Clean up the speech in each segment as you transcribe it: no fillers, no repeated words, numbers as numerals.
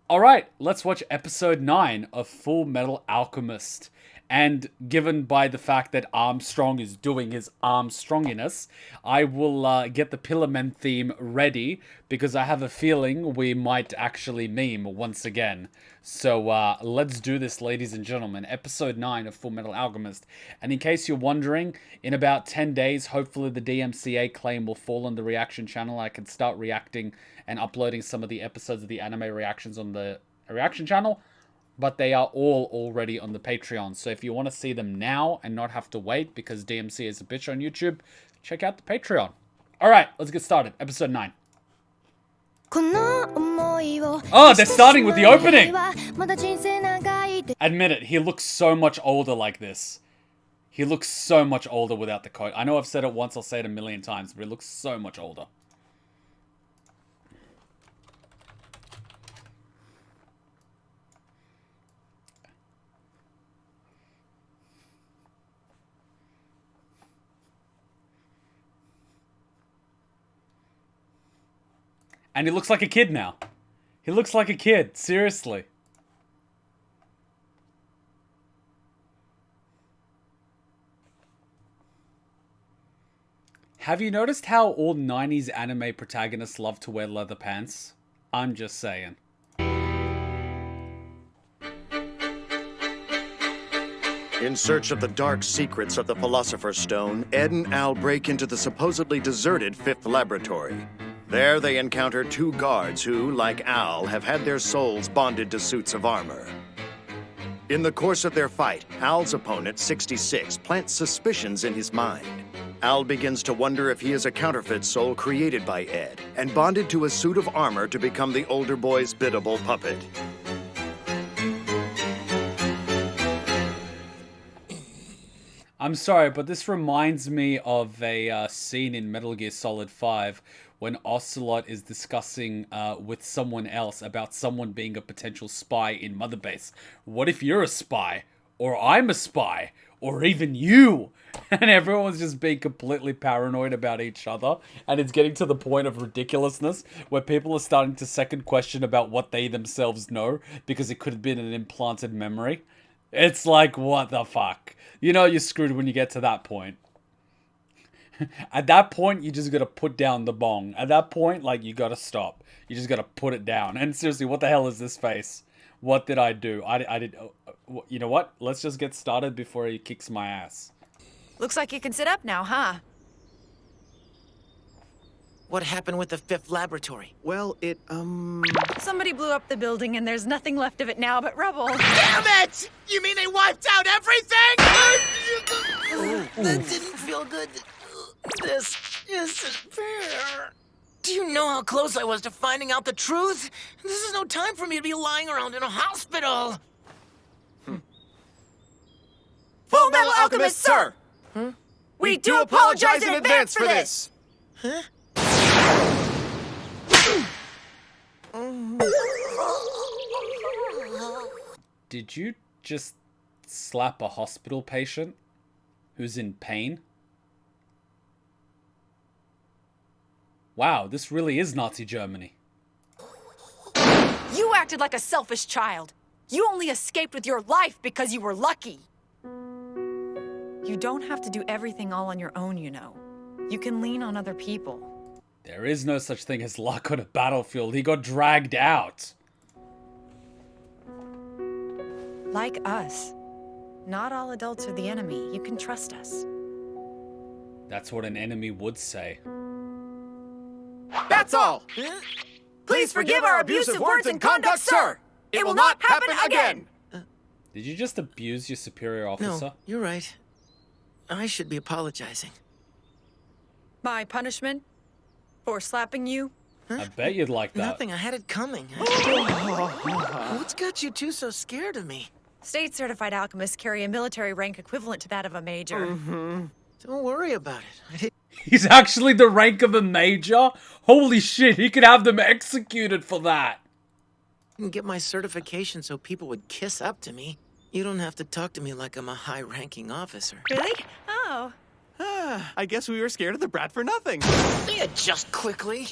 Alright, let's watch episode 9 of Fullmetal Alchemist. And given by the fact that Armstrong is doing his Armstronginess, I will get the Pillarmen theme ready, because I have a feeling we might actually meme once again. So let's do this, ladies and gentlemen. Episode 9 of Fullmetal Alchemist. And in case you're wondering, in about 10 days, hopefully the DMCA claim will fall on the reaction channel. I can start reacting and uploading some of the episodes of the anime reactions on the reaction channel. But they are all already on the Patreon. So if you want to see them now and not have to wait because DMC is a bitch on YouTube, check out the Patreon. Alright, let's get started. Episode 9. Oh, they're starting with the opening! Admit it, he looks so much older like this. He looks so much older without the coat. I know I've said it once, I'll say it a million times, but he looks so much older. And he looks like a kid now. He looks like a kid, seriously. Have you noticed how all 90s anime protagonists love to wear leather pants? I'm just saying. In search of the dark secrets of the Philosopher's Stone, Ed and Al break into the supposedly deserted Fifth Laboratory. There they encounter two guards who, like Al, have had their souls bonded to suits of armor. In the course of their fight, Al's opponent, 66, plants suspicions in his mind. Al begins to wonder if he is a counterfeit soul created by Ed and bonded to a suit of armor to become the older boy's biddable puppet. I'm sorry, but this reminds me of a scene in Metal Gear Solid 5 when Ocelot is discussing with someone else about someone being a potential spy in Mother Base. What if you're a spy? Or I'm a spy? Or even you? And everyone's just being completely paranoid about each other. And it's getting to the point of ridiculousness where people are starting to second question about what they themselves know because it could have been an implanted memory. It's like, what the fuck? You know you're screwed when you get to that point. At that point, you just gotta put down the bong. At that point, like, you gotta stop. You just gotta put it down. And seriously, what the hell is this face? What did I do? I did... you know what? Let's just get started before he kicks my ass. Looks like you can sit up now, huh? What happened with the Fifth Laboratory? Well, Somebody blew up the building and there's nothing left of it now but rubble. Damn it! You mean they wiped out everything? That didn't feel good. This isn't fair. Do you know how close I was to finding out the truth? This is no time for me to be lying around in a hospital. Fullmetal Alchemist, sir! Huh? We do apologize in advance for this! Huh? Did you just slap a hospital patient who's in pain? Wow, this really is Nazi Germany. You acted like a selfish child. You only escaped with your life because you were lucky. You don't have to do everything all on your own, you know. You can lean on other people. There is no such thing as luck on a battlefield. He got dragged out. Like us. Not all adults are the enemy. You can trust us. That's what an enemy would say. That's all! Huh? Please forgive our abusive words and conduct, sir! It will not happen again! Did you just abuse your superior officer? No, you're right. I should be apologizing. My punishment? For slapping you? I bet you'd like that. Nothing, I had it coming. What's got you two so scared of me? State-certified alchemists carry a military rank equivalent to that of a major. Don't worry about it. He's actually the rank of a major? Holy shit, he could have them executed for that. I can get my certification so people would kiss up to me. You don't have to talk to me like I'm a high-ranking officer. Really? Oh. I guess we were scared of the brat for nothing. They adjust quickly.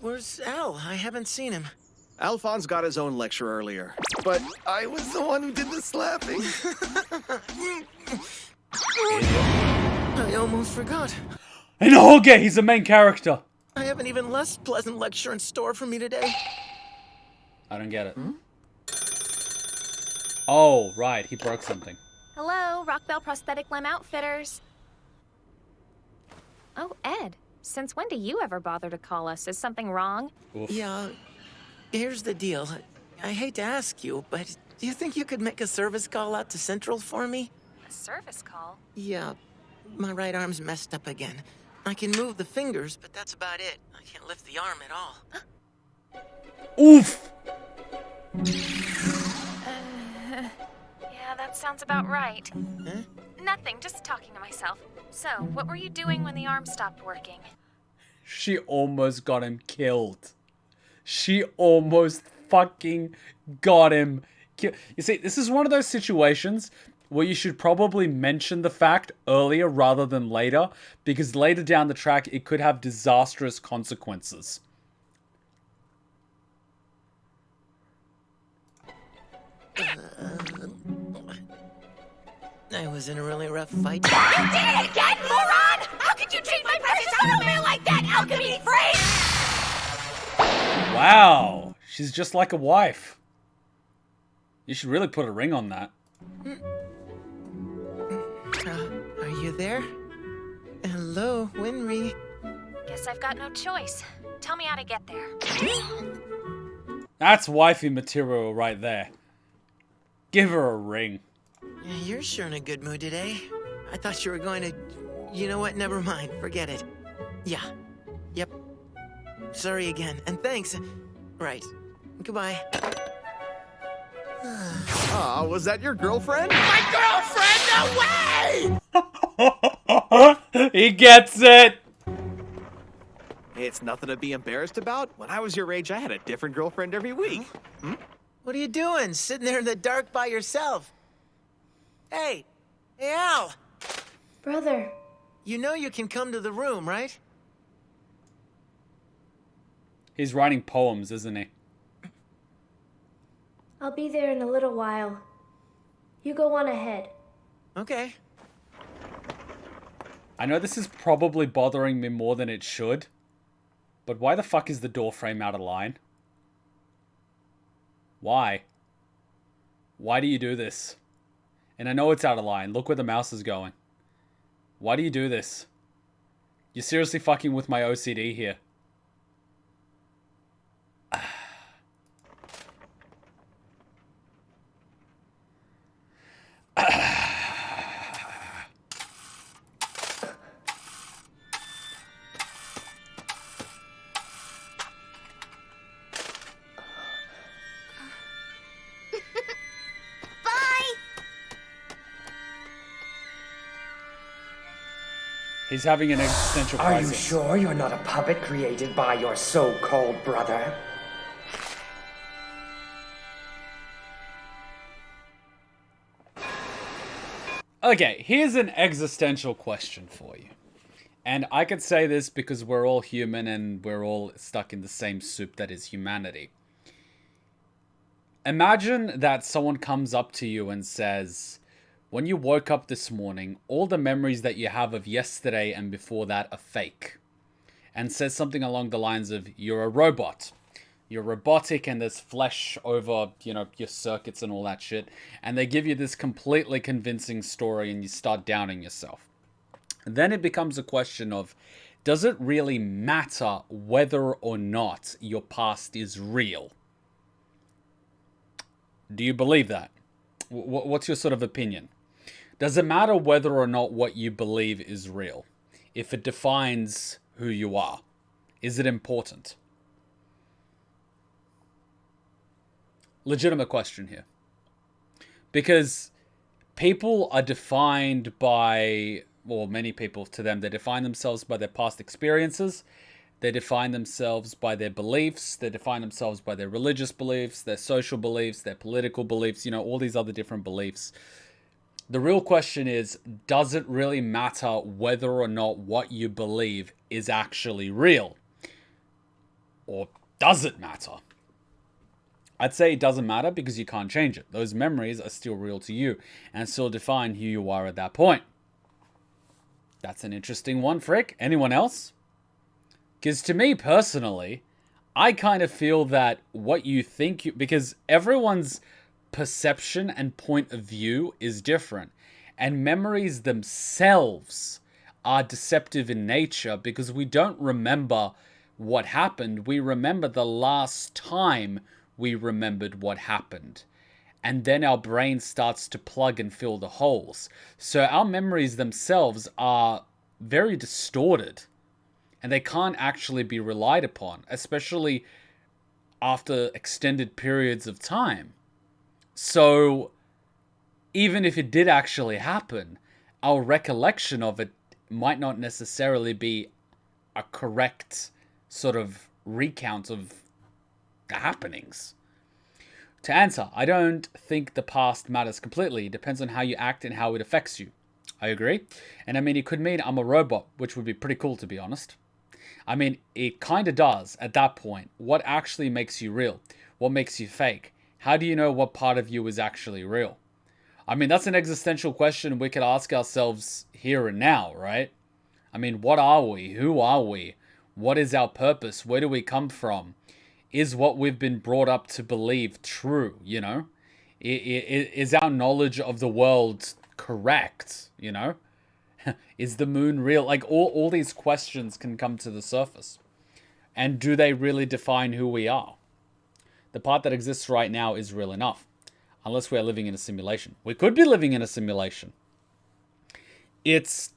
Where's Al? I haven't seen him. Alphonse got his own lecture earlier, but I was the one who did the slapping. I almost forgot. And Holger, he's the main character. I have an even less pleasant lecture in store for me today. I don't get it. Oh, right, he broke something. Hello, Rockbell Prosthetic Limb Outfitters. Oh, Ed, since when do you ever bother to call us? Is something wrong? Oof. Yeah, here's the deal. I hate to ask you, but do you think you could make a service call out to Central for me? A service call? Yeah, my right arm's messed up again. I can move the fingers, but that's about it. I can't lift the arm at all. Oof! Yeah, that sounds about right. Huh? Nothing, just talking to myself. So, what were you doing when the arm stopped working? She almost got him killed. She almost fucking got him killed. You see, this is one of those situations where you should probably mention the fact earlier rather than later, because later down the track it could have disastrous consequences. I was in a really rough fight. You did it again, moron! How could you treat my precious underwear like that, alchemy freak? Wow, she's just like a wife. You should really put a ring on that. Are you there? Hello, Winry. Guess I've got no choice. Tell me how to get there. That's wifey material right there. Give her a ring. Yeah, you're sure in a good mood today. I thought you were going to... You know what? Never mind. Forget it. Yeah. Yep. Sorry again. And thanks. Right. Goodbye. Aw, was that your girlfriend? My girlfriend, no way! He gets it! It's nothing to be embarrassed about. When I was your age, I had a different girlfriend every week. What are you doing? Sitting there in the dark by yourself? Hey! Hey, Al! Brother. You know you can come to the room, right? He's writing poems, isn't he? I'll be there in a little while. You go on ahead. Okay. I know this is probably bothering me more than it should, but why the fuck is the door frame out of line? Why? Why do you do this? And I know it's out of line. Look where the mouse is going. Why do you do this? You're seriously fucking with my OCD here. He's having an existential Are you crisis. sure you're not a puppet created by your so-called brother? Okay, here's an existential question for you. And I could say this because we're all human and we're all stuck in the same soup that is humanity. Imagine that someone comes up to you and says, when you woke up this morning, all the memories that you have of yesterday and before that are fake. And says something along the lines of, you're a robot. You're robotic and there's flesh over, your circuits and all that shit. And they give you this completely convincing story and you start doubting yourself. And then it becomes a question of, does it really matter whether or not your past is real? Do you believe that? What's your sort of opinion? Does it matter whether or not what you believe is real? If it defines who you are? Is it important? Legitimate question here. Because people are defined by, well, many people to them, they define themselves by their past experiences. They define themselves by their beliefs. They define themselves by their religious beliefs, their social beliefs, their political beliefs, all these other different beliefs. The real question is, does it really matter whether or not what you believe is actually real? Or does it matter? I'd say it doesn't matter because you can't change it. Those memories are still real to you and still define who you are at that point. That's an interesting one, Frick. Anyone else? Because to me personally, I kind of feel that what you think, because everyone's perception and point of view is different. And memories themselves are deceptive in nature because we don't remember what happened. We remember the last time we remembered what happened. And then our brain starts to plug and fill the holes. So our memories themselves are very distorted. And they can't actually be relied upon, especially after extended periods of time. So even if it did actually happen, our recollection of it might not necessarily be a correct sort of recount of the happenings. To answer, I don't think the past matters completely. It depends on how you act and how it affects you. I agree. And I mean, it could mean I'm a robot, which would be pretty cool, to be honest. I mean, it kind of does at that point. What actually makes you real? What makes you fake? How do you know what part of you is actually real? I mean, that's an existential question we could ask ourselves here and now, right? I mean, what are we? Who are we? What is our purpose? Where do we come from? Is what we've been brought up to believe true, you know? Is our knowledge of the world correct, you know? Is the moon real? Like, all these questions can come to the surface. And do they really define who we are? The part that exists right now is real enough. Unless we are living in a simulation. We could be living in a simulation. It's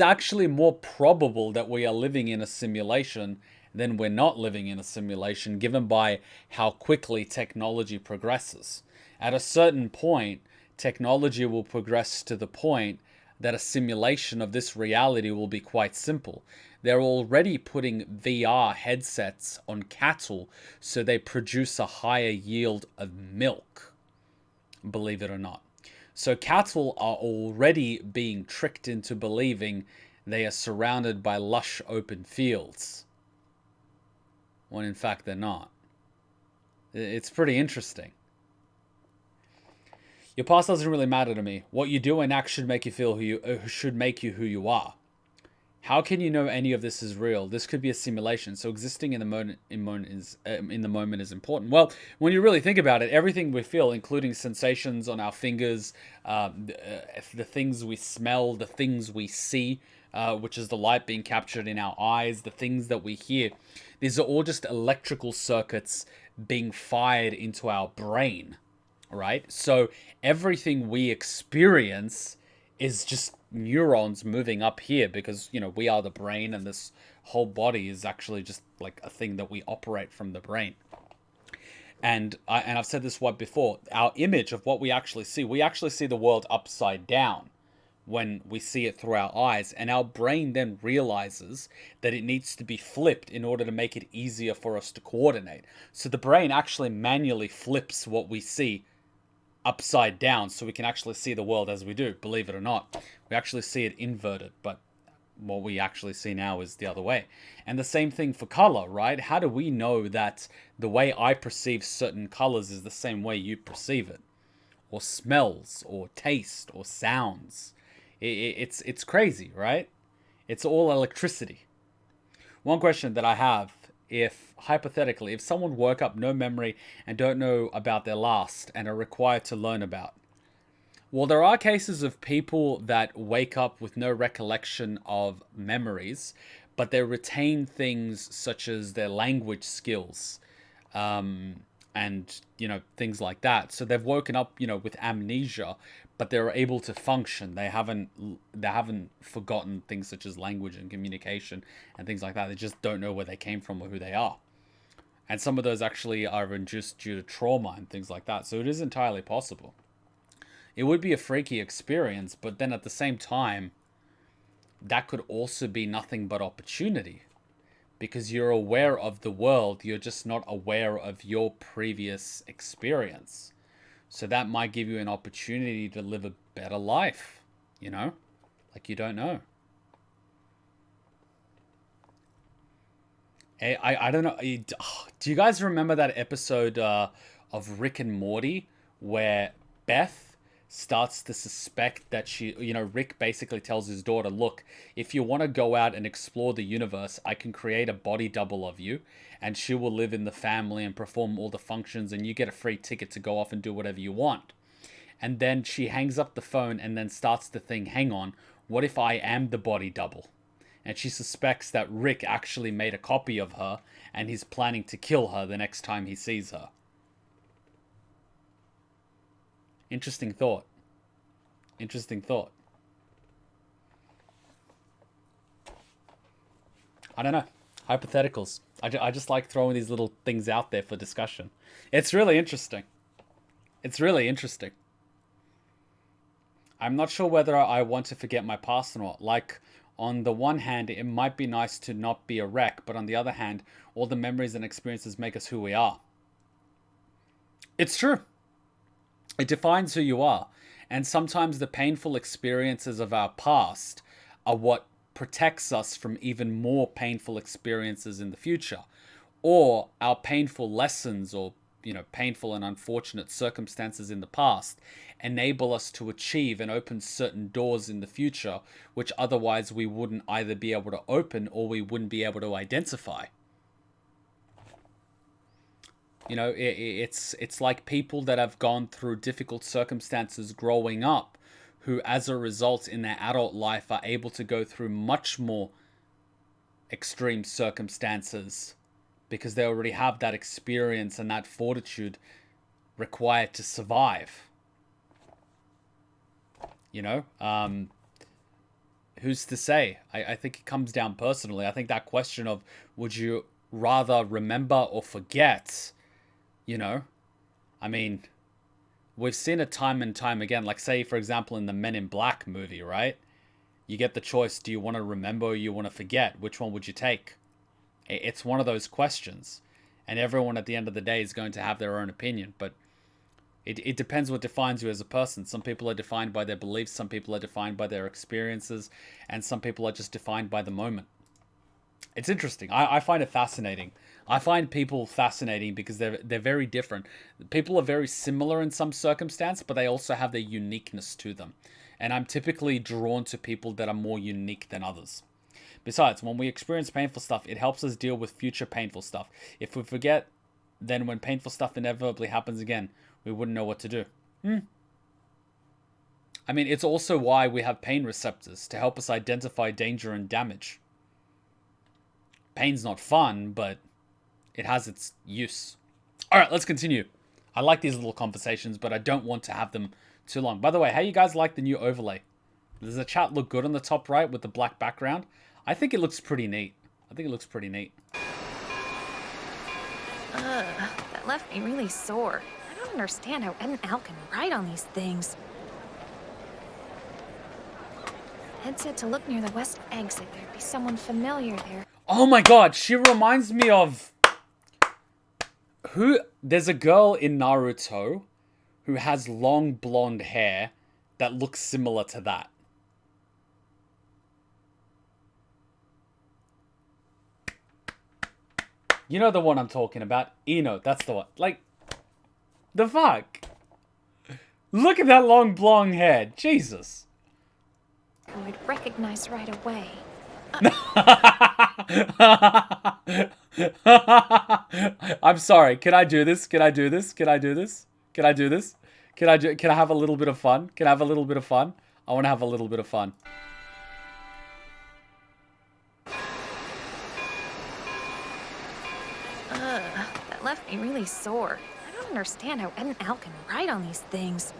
actually more probable that we are living in a simulation than we're not living in a simulation, given by how quickly technology progresses. At a certain point, technology will progress to the point that a simulation of this reality will be quite simple. They're already putting VR headsets on cattle so they produce a higher yield of milk, believe it or not. So cattle are already being tricked into believing they are surrounded by lush open fields, when in fact they're not. It's pretty interesting. Your past doesn't really matter to me. What you do and act should make you feel should make you who you are. How can you know any of this is real? This could be a simulation. So existing in the moment is important. Well, when you really think about it, everything we feel, including sensations on our fingers, the things we smell, the things we see, which is the light being captured in our eyes, the things that we hear, these are all just electrical circuits being fired into our brain, right? So everything we experience is just neurons moving up here because, you know, we are the brain and this whole body is actually just like a thing that we operate from the brain. And I've said this one before, our image of what we actually see the world upside down when we see it through our eyes, and our brain then realizes that it needs to be flipped in order to make it easier for us to coordinate. So the brain actually manually flips what we see upside down so we can actually see the world as we do, believe it or not. We actually see it inverted, but what we actually see now is the other way. And the same thing for color, right? How do we know that the way I perceive certain colors is the same way you perceive it? Or smells, or taste, or sounds. It's crazy, right? It's all electricity. One question that I have, if hypothetically, if someone woke up no memory and don't know about their last and are required to learn about, well, there are cases of people that wake up with no recollection of memories, but they retain things such as their language skills, and, you know, things like that. So they've woken up, you know, with amnesia, but they're able to function. They haven't forgotten things such as language and communication and things like that. They just don't know where they came from or who they are. And some of those actually are induced due to trauma and things like that. So it is entirely possible. It would be a freaky experience, but then at the same time, that could also be nothing but opportunity. Because you're aware of the world, you're just not aware of your previous experience. So that might give you an opportunity to live a better life, you know? Like, you don't know. I don't know. Do you guys remember that episode of Rick and Morty where Beth starts to suspect that Rick basically tells his daughter, look, if you want to go out and explore the universe, I can create a body double of you and she will live in the family and perform all the functions and you get a free ticket to go off and do whatever you want. And then she hangs up the phone and then starts to think, hang on, what if I am the body double? And she suspects that Rick actually made a copy of her and he's planning to kill her the next time he sees her. Interesting thought. Interesting thought. I don't know. Hypotheticals. I just like throwing these little things out there for discussion. It's really interesting. It's really interesting. I'm not sure whether I want to forget my past or not. Like, on the one hand, it might be nice to not be a wreck, but on the other hand, all the memories and experiences make us who we are. It's true. It defines who you are. And sometimes the painful experiences of our past are what protects us from even more painful experiences in the future. Or our painful lessons or, painful and unfortunate circumstances in the past enable us to achieve and open certain doors in the future, which otherwise we wouldn't either be able to open or we wouldn't be able to identify. It's like people that have gone through difficult circumstances growing up, who as a result in their adult life are able to go through much more extreme circumstances because they already have that experience and that fortitude required to survive. Who's to say? I think it comes down personally. I think that question of would you rather remember or forget, we've seen it time and time again. Like, say, for example, in the Men in Black movie, right? You get the choice. Do you want to remember or you want to forget? Which one would you take? It's one of those questions. And everyone at the end of the day is going to have their own opinion. But it depends what defines you as a person. Some people are defined by their beliefs. Some people are defined by their experiences. And some people are just defined by the moment. It's interesting. I find it fascinating. I find people fascinating because they're very different. People are very similar in some circumstance, but they also have their uniqueness to them. And I'm typically drawn to people that are more unique than others. Besides, when we experience painful stuff, it helps us deal with future painful stuff. If we forget, then when painful stuff inevitably happens again, we wouldn't know what to do. It's also why we have pain receptors, to help us identify danger and damage. Pain's not fun, but it has its use. Alright, let's continue. I like these little conversations, but I don't want to have them too long. By the way, how you guys like the new overlay? Does the chat look good on the top right with the black background? I think it looks pretty neat. That left me really sore. I don't understand how Ed and Al can write on these things. Ed said to look near the west exit. There'd be someone familiar there. Oh my god, she reminds me of... There's a girl in Naruto who has long blonde hair that looks similar to that. You know the one I'm talking about. Ino, that's the one. Like, the fuck? Look at that long blonde hair. Jesus. Who I'd recognize right away. I'm sorry. Can I do this? Can I have a little bit of fun? I want to have a little bit of fun. That left me really sore. I don't understand how Ed and Al can write on these things.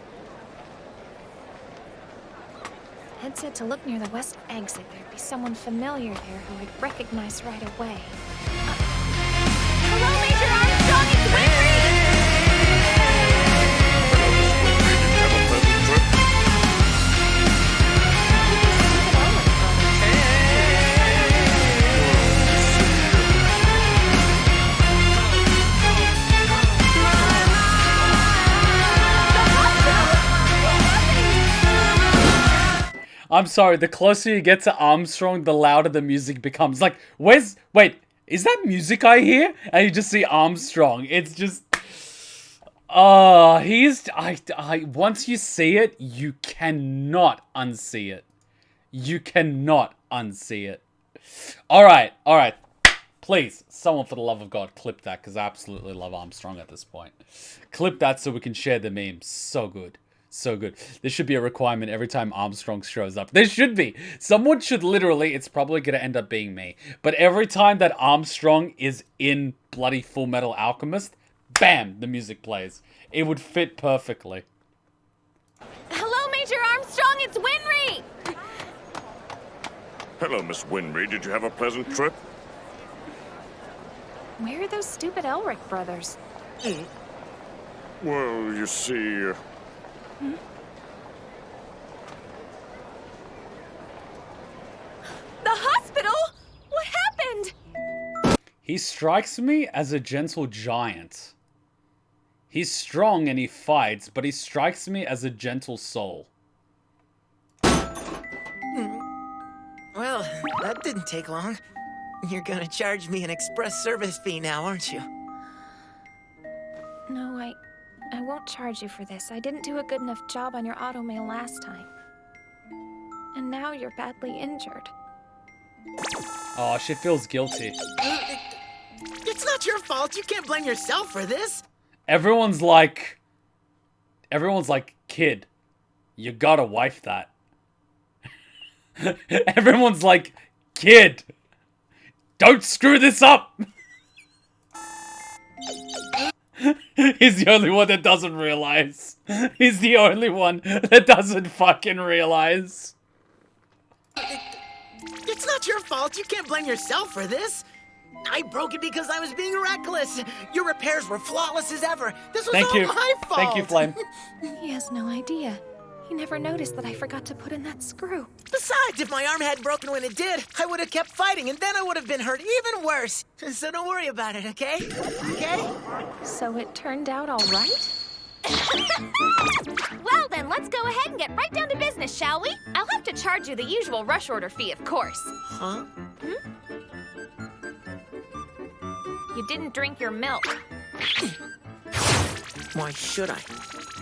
Ed said to look near the west exit. There'd be someone familiar there who I'd recognize right away. Hello, Major Armstrong, it's Winfrey! I'm sorry, the closer you get to Armstrong, the louder the music becomes. Like, wait, Is that music I hear? And you just see Armstrong. It's just... once you see it, you cannot unsee it. You cannot unsee it. Alright. Please, someone for the love of God, clip that, because I absolutely love Armstrong at this point. Clip that so we can share the memes. So good. So good. There should be a requirement every time Armstrong shows up. There should be. Someone should literally, it's probably going to end up being me, but every time that Armstrong is in bloody Fullmetal Alchemist, bam, the music plays. It would fit perfectly. Hello, Major Armstrong, it's Winry! Hello, Miss Winry. Did you have a pleasant trip? Where are those stupid Elric brothers? Well, you see... The hospital? What happened? He strikes me as a gentle giant. He's strong and he fights, but he strikes me as a gentle soul. Well, that didn't take long. You're gonna charge me an express service fee now, aren't you? No, I won't charge you for this. I didn't do a good enough job on your automail last time. And now you're badly injured. Oh, she feels guilty. It's not your fault. You can't blame yourself for this. Everyone's like, kid, you gotta wife that. Everyone's like, kid, don't screw this up. He's the only one that doesn't realize. He's the only one that doesn't fucking realize. It's not your fault. You can't blame yourself for this. I broke it because I was being reckless. Your repairs were flawless as ever. This was all my fault. Thank you, Flame. He has no idea. He never noticed that I forgot to put in that screw. Besides, if my arm hadn't broken when it did, I would have kept fighting, and then I would have been hurt even worse. So don't worry about it, okay? Okay? So it turned out all right? Well then, let's go ahead and get right down to business, shall we? I'll have to charge you the usual rush order fee, of course. Huh? You didn't drink your milk. Why should I?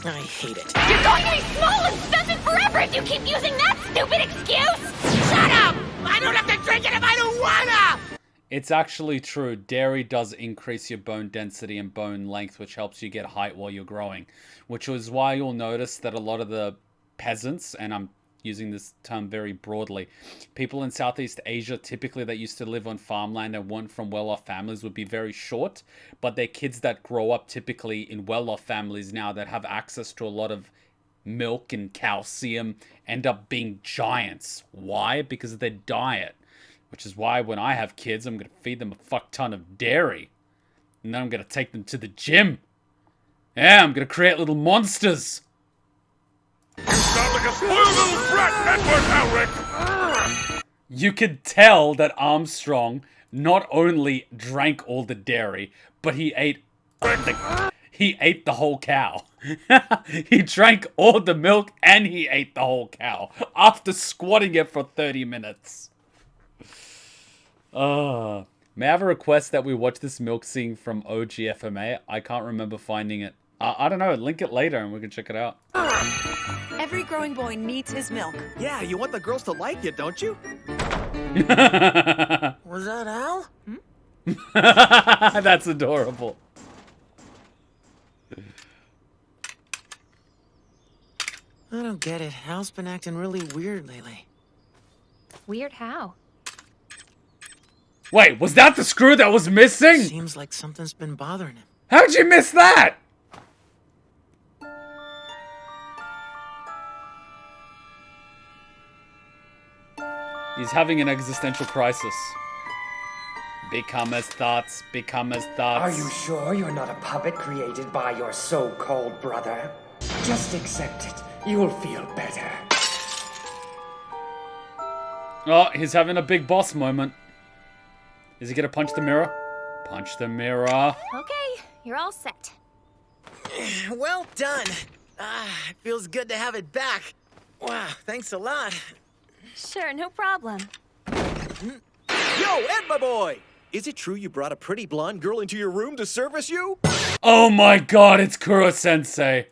I hate it. You're going to be small and stunted forever if you keep using that stupid excuse! Shut up! I don't have to drink it if I don't wanna! It's actually true. Dairy does increase your bone density and bone length, which helps you get height while you're growing. Which is why you'll notice that a lot of the peasants, and I'm using this term very broadly, people in Southeast Asia, typically that used to live on farmland and weren't from well-off families, would be very short, but they're kids that grow up typically in well-off families now that have access to a lot of milk and calcium end up being giants. Why? Because of their diet. Which is why when I have kids, I'm going to feed them a fuck ton of dairy. And then I'm going to take them to the gym. Yeah, I'm going to create little monsters. You sound like a spoiled little brat, Edward Elric! You could tell that Armstrong not only drank all the dairy, but he ate the whole cow. He drank all the milk and he ate the whole cow after squatting it for 30 minutes. May I have a request that we watch this milk scene from OG FMA? I can't remember finding it. I don't know, link it later and we can check it out. Every growing boy needs his milk. Yeah, you want the girls to like you, don't you? Was that Al? That's adorable. I don't get it. Al's been acting really weird lately. Weird how? Wait, was that the screw that was missing? Seems like something's been bothering him. How'd you miss that? He's having an existential crisis. Become as thoughts, become as thoughts. Are you sure you're not a puppet created by your so-called brother? Just accept it. You'll feel better. Oh, he's having a big boss moment. Is he gonna punch the mirror? Punch the mirror. Okay, you're all set. Well done. It feels good to have it back. Wow, thanks a lot. Sure, no problem. Yo, Ed, my boy! Is it true you brought a pretty blonde girl into your room to service you? Oh my god, it's Kuro-sensei.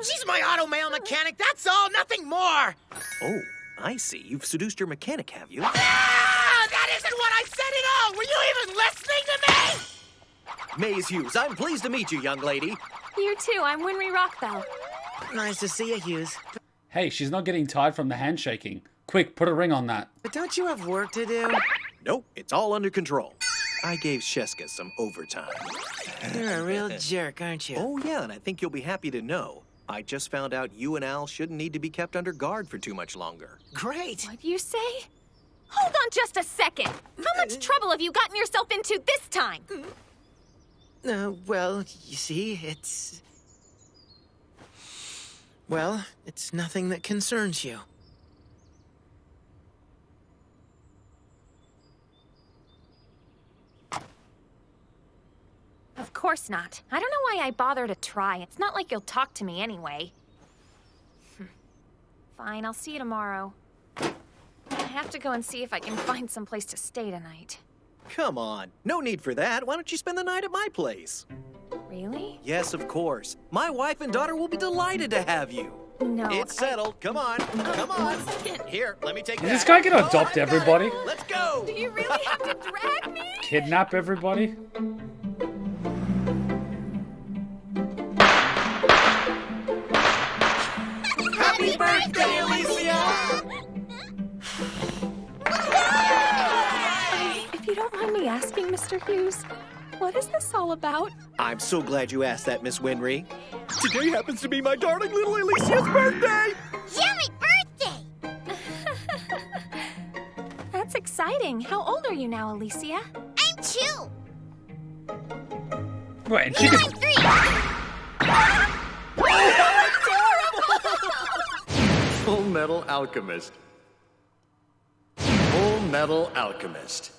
She's my auto mail mechanic, that's all, nothing more! Oh, I see. You've seduced your mechanic, have you? Ah, that isn't what I said at all! Were you even listening to me? Maze Hughes, I'm pleased to meet you, young lady. You too, I'm Winry Rockbell. Nice to see you, Hughes. Hey, she's not getting tired from the handshaking. Quick, put a ring on that. But don't you have work to do? Nope, it's all under control. I gave Sheska some overtime. You're a real jerk, aren't you? Oh, yeah, and I think you'll be happy to know. I just found out you and Al shouldn't need to be kept under guard for too much longer. Great. What'd you say? Hold on just a second. How much trouble have you gotten yourself into this time? Well, you see, Well, it's nothing that concerns you. Of course not. I don't know why I bother to try. It's not like you'll talk to me anyway. Fine, I'll see you tomorrow. I have to go and see if I can find some place to stay tonight. Come on, no need for that. Why don't you spend the night at my place? Really? Yes, of course. My wife and daughter will be delighted to have you. No, It's settled. Come on. Come on. Here, let me take that. Is this guy gonna adopt everybody? Let's go. Do you really have to drag me? Kidnap everybody? Happy birthday, Alicia! If you don't mind me asking, Mr. Hughes, what is this all about? I'm so glad you asked that, Miss Winry. Today happens to be my darling little Alicia's birthday! Yummy birthday! That's exciting. How old are you now, Alicia? I'm 2. Wait, and she can... I'm 3. Fullmetal Alchemist. Fullmetal Alchemist.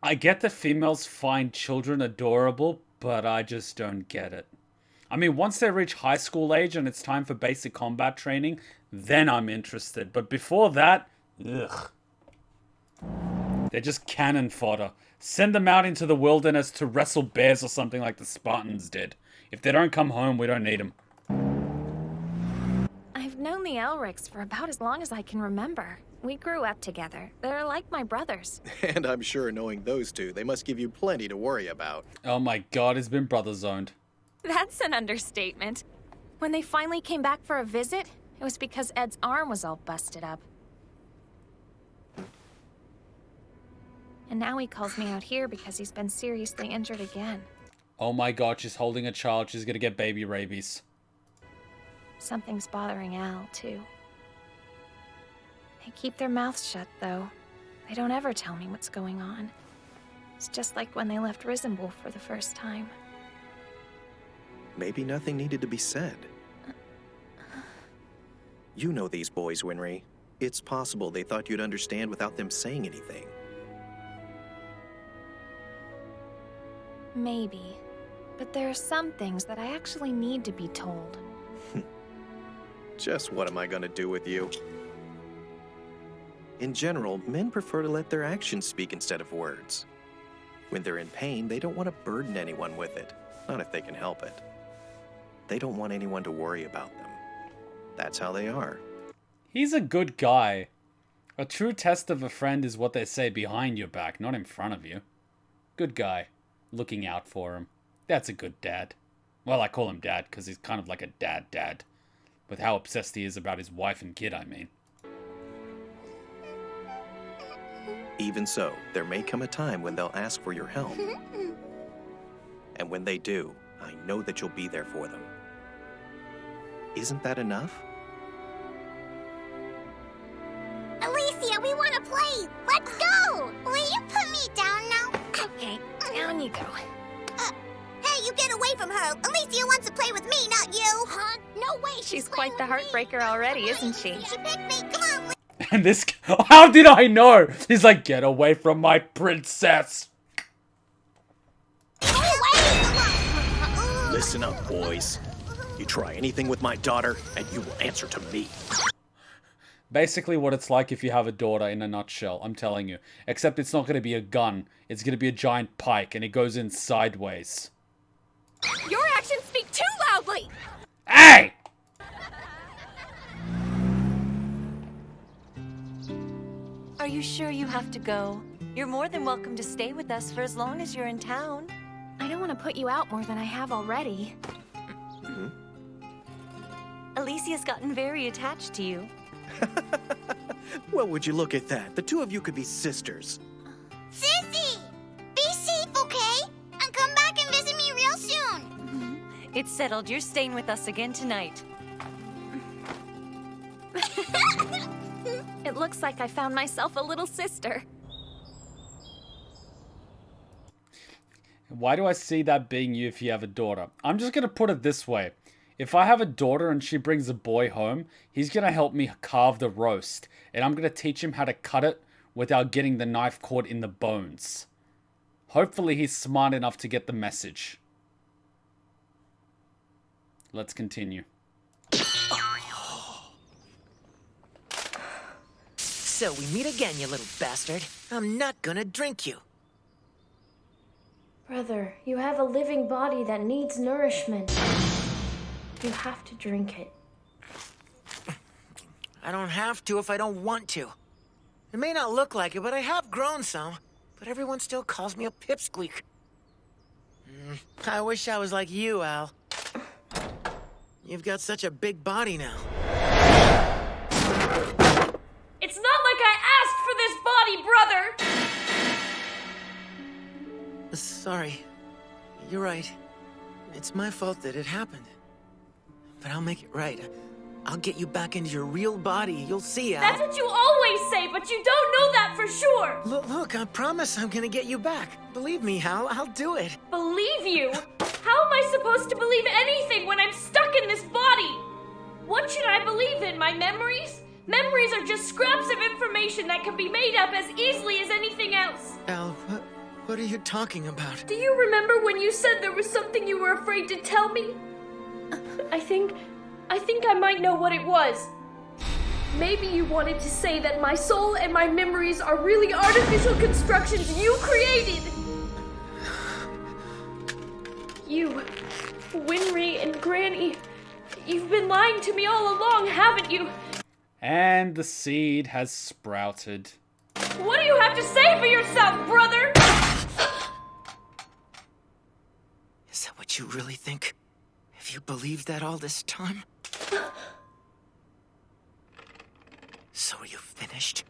I get that females find children adorable, but I just don't get it. I mean, once they reach high school age and it's time for basic combat training, then I'm interested. But before that, ugh. They're just cannon fodder. Send them out into the wilderness to wrestle bears or something like the Spartans did. If they don't come home, we don't need them. I've known the Elrics for about as long as I can remember. We grew up together. They're like my brothers. And I'm sure knowing those two, they must give you plenty to worry about. Oh my god, it's been brother zoned. That's an understatement. When they finally came back for a visit, it was because Ed's arm was all busted up. And now he calls me out here because he's been seriously injured again. Oh my god, she's holding a child. She's gonna get baby rabies. Something's bothering Al, too. They keep their mouths shut, though. They don't ever tell me what's going on. It's just like when they left Risenwolf for the first time. Maybe nothing needed to be said. You know these boys, Winry. It's possible they thought you'd understand without them saying anything. Maybe. But there are some things that I actually need to be told. Just what am I gonna do with you? In general, men prefer to let their actions speak instead of words. When they're in pain, they don't want to burden anyone with it, not if they can help it. They don't want anyone to worry about them. That's how they are. He's a good guy. A true test of a friend is what they say behind your back, not in front of you. Good guy. Looking out for him. That's a good dad. Well, I call him dad because he's kind of like a dad. With how obsessed he is about his wife and kid, I mean. Even so, there may come a time when they'll ask for your help. And when they do, I know that you'll be there for them. Isn't that enough? Alicia, we want to play! Let's go! Will you put me down now? Okay, down you go. Hey, you get away from her! Alicia wants to play with me, not you! Huh? No way! She's quite the heartbreaker already, isn't she? She picked me! Come on! And this... How did I know? He's like, get away from my princess. Listen up, boys. You try anything with my daughter, and you will answer to me. Basically what it's like if you have a daughter in a nutshell, I'm telling you. Except it's not going to be a gun. It's going to be a giant pike, and it goes in sideways. Your actions speak too loudly! Hey! Are you sure you have to go? You're more than welcome to stay with us for as long as you're in town. I don't want to put you out more than I have already. Alicia's gotten very attached to you. Well, would you look at that? The two of you could be sisters. Sissy! Be safe, okay? And come back and visit me real soon! It's settled. You're staying with us again tonight. It looks like I found myself a little sister. Why do I see that being you if you have a daughter? I'm just going to put it this way. If I have a daughter and she brings a boy home, he's going to help me carve the roast. And I'm going to teach him how to cut it without getting the knife caught in the bones. Hopefully he's smart enough to get the message. Let's continue. So we meet again, you little bastard. I'm not gonna drink you. Brother, you have a living body that needs nourishment. You have to drink it. I don't have to if I don't want to. It may not look like it, but I have grown some. But everyone still calls me a pipsqueak. I wish I was like you, Al. You've got such a big body now. It's not like I asked for this body, brother! Sorry. You're right. It's my fault that it happened. But I'll make it right. I'll get you back into your real body. You'll see, Al. That's what you always say, but you don't know that for sure! Look, I promise I'm gonna get you back. Believe me, Al, I'll do it. Believe you? How am I supposed to believe anything when I'm stuck in this body? What should I believe in, my memories? Memories are just scraps of information that can be made up as easily as anything else. Al, what are you talking about? Do you remember when you said there was something you were afraid to tell me? I think I might know what it was. Maybe you wanted to say that my soul and my memories are really artificial constructions you created. You, Winry and Granny, you've been lying to me all along, haven't you? And the seed has sprouted. What do you have to say for yourself, brother? Is that what you really think? Have you believed that all this time? So are you finished?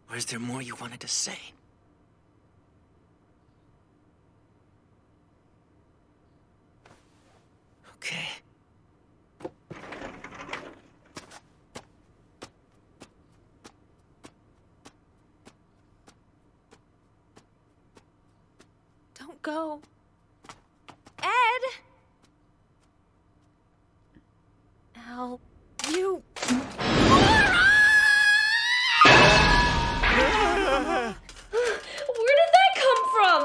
Or is there more you wanted to say? Okay. Don't go. Ed! Al, you... Where did that come from?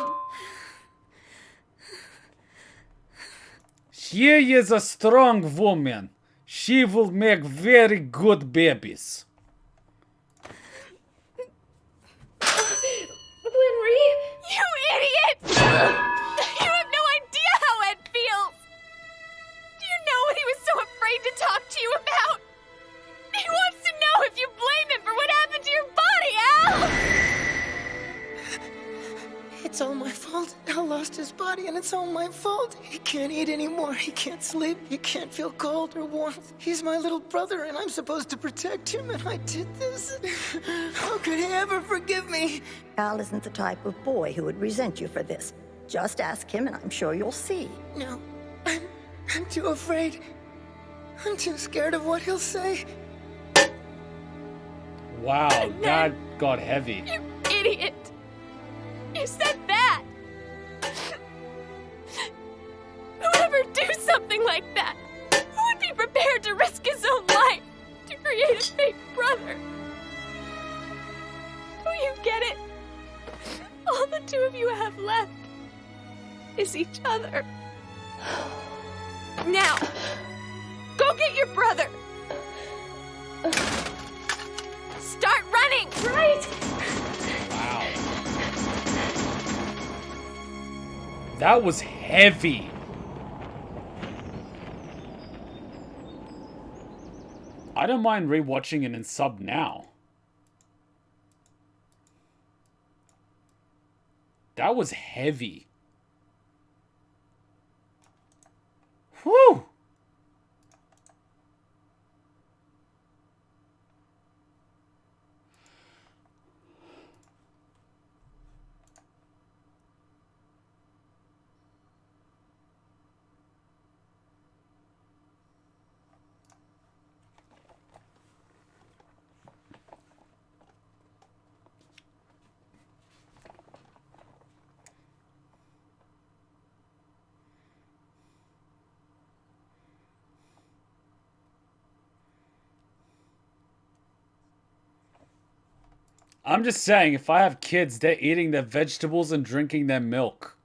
She is a strong woman. She will make very good babies. Winry? You idiot! You have no idea how Ed feels! Do you know what he was so afraid to talk to you about? He wants to know if you blame him for what happened to your body, Al! It's all my fault. Al lost his body, and it's all my fault. He can't eat anymore. He can't sleep. He can't feel cold or warmth. He's my little brother, and I'm supposed to protect him, and I did this. How could he ever forgive me? Al isn't the type of boy who would resent you for this. Just ask him, and I'm sure you'll see. No, I'm too afraid. I'm too scared of what he'll say. Wow, that got heavy. You idiot! You said that! Who would ever do something like that? Who would be prepared to risk his own life to create a fake brother? Do you get it? All the two of you have left is each other. Now, go get your brother! That was heavy. I don't mind rewatching it in sub now. That was heavy. Whew! I'm just saying, if I have kids, they're eating their vegetables and drinking their milk.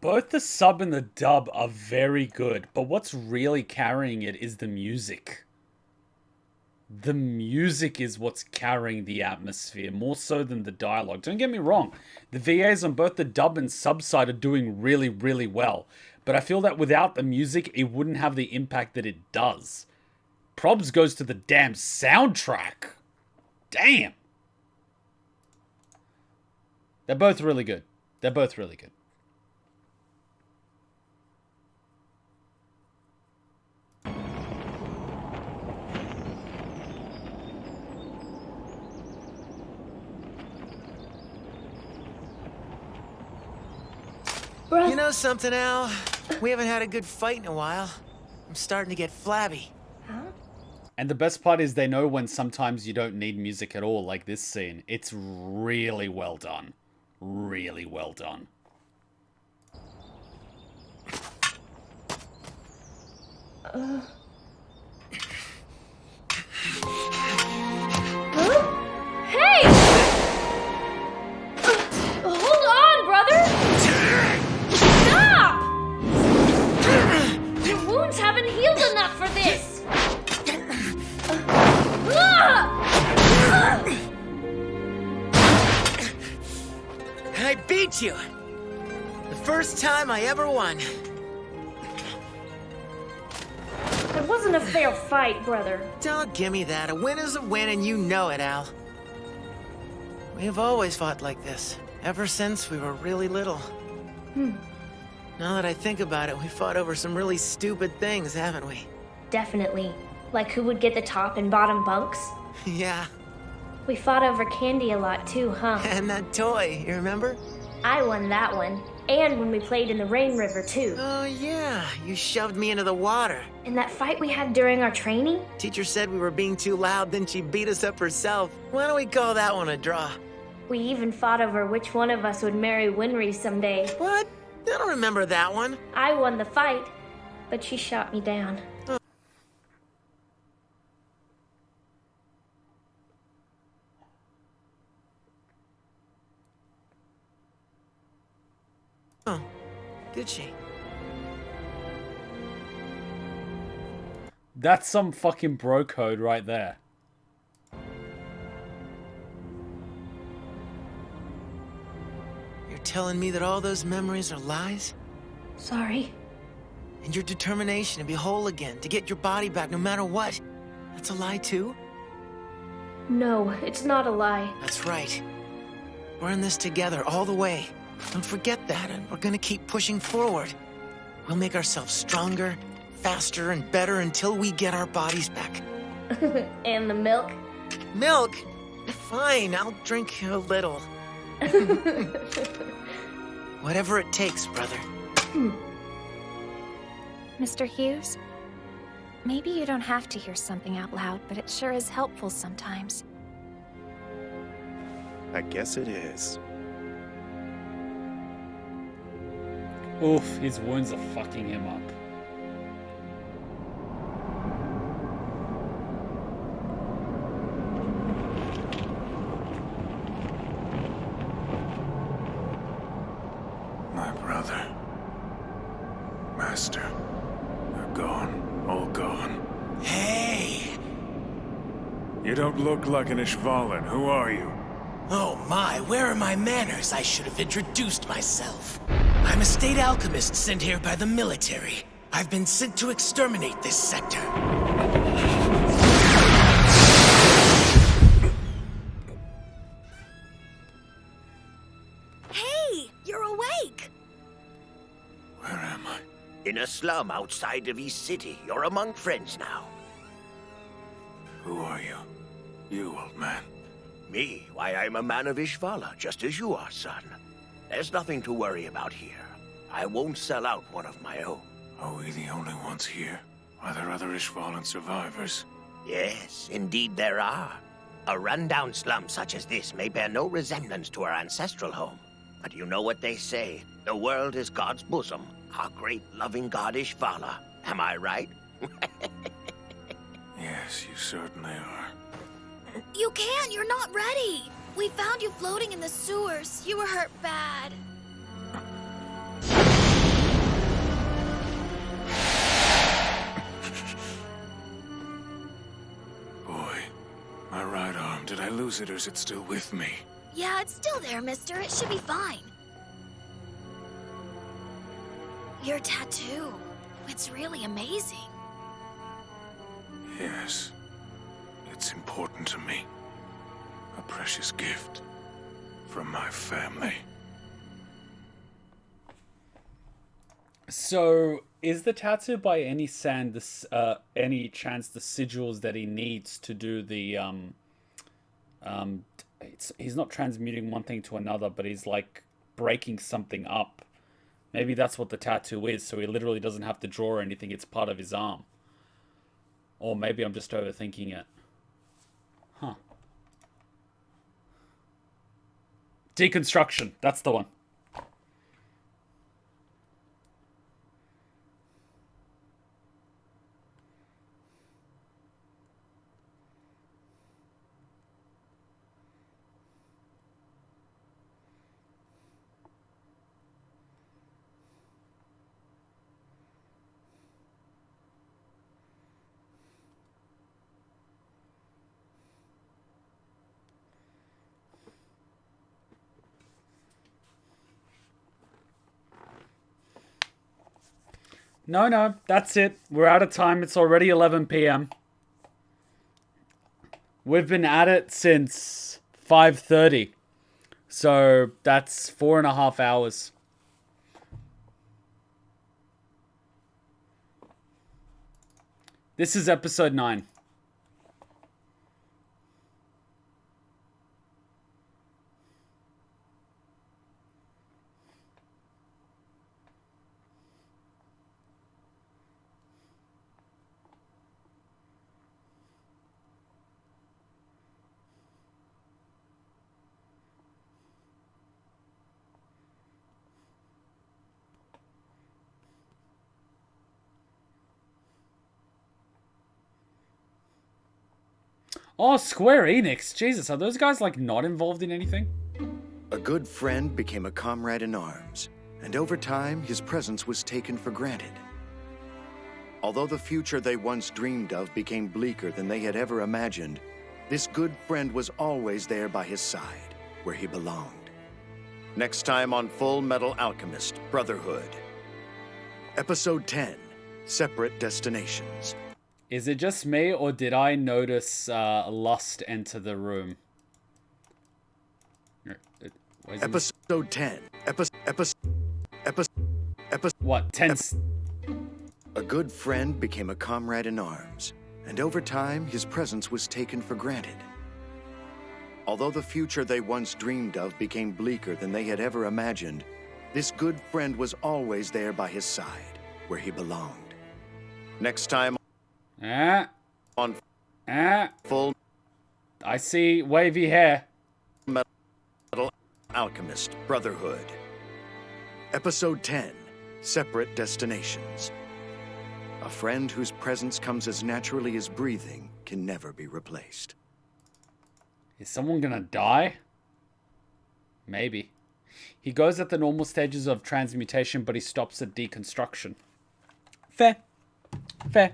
Both the sub and the dub are very good, but what's really carrying it is the music. The music is what's carrying the atmosphere, more so than the dialogue. Don't get me wrong, the VAs on both the dub and sub side are doing really, really well. But I feel that without the music, it wouldn't have the impact that it does. Probs goes to the damn soundtrack. Damn. They're both really good. They're both really good. Bruh. You know something, Al? We haven't had a good fight in a while. I'm starting to get flabby. And the best part is they know when sometimes you don't need music at all, like this scene. It's really well done. Really well done. Huh? Hey! Hold on, brother! Stop! Your wounds haven't healed enough for this! I beat you! The first time I ever won. It wasn't a fair fight, brother. Don't give me that. A win is a win, and you know it, Al. We have always fought like this, ever since we were really little. Now that I think about it, we fought over some really stupid things, haven't we? Definitely. Like who would get the top and bottom bunks? Yeah. We fought over candy a lot too, huh? And that toy, you remember? I won that one. And when we played in the Rain River too. Oh yeah, you shoved me into the water. And that fight we had during our training? Teacher said we were being too loud, then she beat us up herself. Why don't we call that one a draw? We even fought over which one of us would marry Winry someday. What? I don't remember that one. I won the fight, but she shot me down. Oh, did she? That's some fucking bro code right there. You're telling me that all those memories are lies? Sorry. And your determination to be whole again, to get your body back no matter what, that's a lie too? No, it's not a lie. That's right. We're in this together all the way. Don't forget that, and we're gonna keep pushing forward. We'll make ourselves stronger, faster, and better until we get our bodies back. And the milk? Milk? Fine, I'll drink a little. Whatever it takes, brother. Mr. Hughes, maybe you don't have to hear something out loud, but it sure is helpful sometimes. I guess it is. Oof, his wounds are fucking him up. My brother. Master. They're gone. All gone. Hey! You don't look like an Ishvalan. Who are you? Oh my, where are my manners? I should have introduced myself. I'm a state alchemist sent here by the military. I've been sent to exterminate this sector. Hey, you're awake! Where am I? In a slum outside of East City. You're among friends now. Who are you? You, old man. Me? Why, I'm a man of Ishvala, just as you are, son. There's nothing to worry about here. I won't sell out one of my own. Are we the only ones here? Are there other Ishvalan survivors? Yes, indeed there are. A rundown slum such as this may bear no resemblance to our ancestral home. But you know what they say. The world is God's bosom. Our great loving god Ishvala. Am I right? Yes, you certainly are. You can't, you're not ready. We found you floating in the sewers. You were hurt bad. Boy, my right arm, did I lose it or is it still with me? Yeah, it's still there, mister. It should be fine. Your tattoo. It's really amazing. Yes. It's important to me. A precious gift from my family. So, is the tattoo by any chance the sigils that he needs to do the he's not transmuting one thing to another, but he's like breaking something up Maybe that's what the tattoo is, so he literally doesn't have to draw anything, it's part of his arm. Or maybe I'm just overthinking it. Huh. Deconstruction, that's the one. No, that's it. We're out of time. It's already 11 p.m. We've been at it since 5:30. So that's 4.5 hours. This is episode 9. Oh, Square Enix. Jesus, are those guys, like, not involved in anything? A good friend became a comrade in arms, and over time, his presence was taken for granted. Although the future they once dreamed of became bleaker than they had ever imagined, this good friend was always there by his side, where he belonged. Next time on Fullmetal Alchemist Brotherhood. Episode 10, Separate Destinations. Is it just me, or did I notice Lust enter the room? Episode 10. What? 10? A good friend became a comrade in arms, and over time, his presence was taken for granted. Although the future they once dreamed of became bleaker than they had ever imagined, this good friend was always there by his side, where he belonged. Next time on Full... I see wavy hair. Metal Alchemist Brotherhood. Episode 10, Separate Destinations. A friend whose presence comes as naturally as breathing can never be replaced. Is someone gonna die? Maybe. He goes at the normal stages of transmutation, but he stops at deconstruction. Fair. Fair.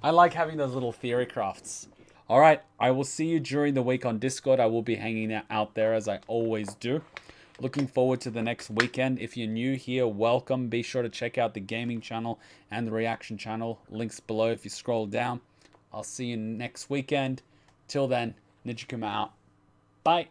I like having those little theory crafts. Alright, I will see you during the week on Discord. I will be hanging out there as I always do. Looking forward to the next weekend. If you're new here, welcome. Be sure to check out the gaming channel and the reaction channel. Links below if you scroll down. I'll see you next weekend. Till then, Ninja Kuma out. Bye.